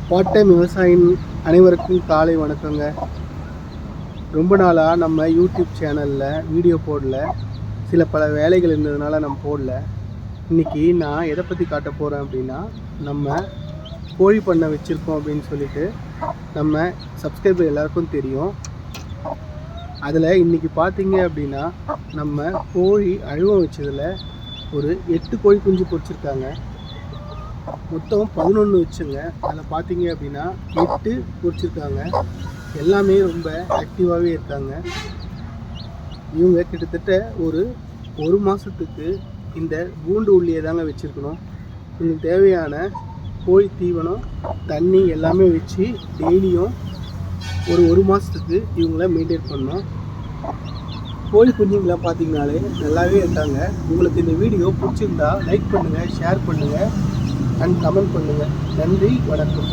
Part time விவசாயின் அனைவருக்கும் காலை வணக்கங்க. ரொம்ப நாளாக நம்ம யூடியூப் சேனலில் வீடியோ போடல. பல வேலைகள் இருந்ததுனால நம்ம போடல. இன்றைக்கி நான் எதை பற்றி காட்ட போகிறேன் அப்படின்னா, நம்ம கோழி பண்ணை வச்சுருக்கோம் அப்படின்னு சொல்லிட்டு நம்ம சப்ஸ்கிரைபர் எல்லாருக்கும் தெரியும். அதில் இன்றைக்கி பார்த்தீங்க அப்படின்னா, நம்ம கோழி அழுவம் வச்சதில் ஒரு 8 கோழி குஞ்சு பொரிச்சிருக்காங்க. மொத்தம் 11 வச்சுங்க. அதில் பார்த்தீங்க அப்படின்னா 8 பொரிச்சிருக்காங்க. எல்லாமே ரொம்ப ஆக்டிவாகவே இருக்காங்க. இவங்க கிட்டத்தட்ட ஒரு மாதத்துக்கு இந்த கூண்டு உள்ளியே தாங்க வச்சுருக்கணும். இதுக்கு தேவையான கோழி தீவனம், தண்ணி எல்லாமே வச்சு டெய்லியும் ஒரு மாதத்துக்கு இவங்கள மெயின்டைன் பண்ணணும். கோழி குஞ்சுங்களை பார்த்தீங்கனாலே நல்லாவே இருக்காங்க. உங்களுக்கு இந்த வீடியோ பிடிச்சிருந்தா லைக் பண்ணுங்கள், ஷேர் பண்ணுங்கள் அண்ட் கமெண்ட் பண்ணுங்கள். நன்றி, வணக்கம்.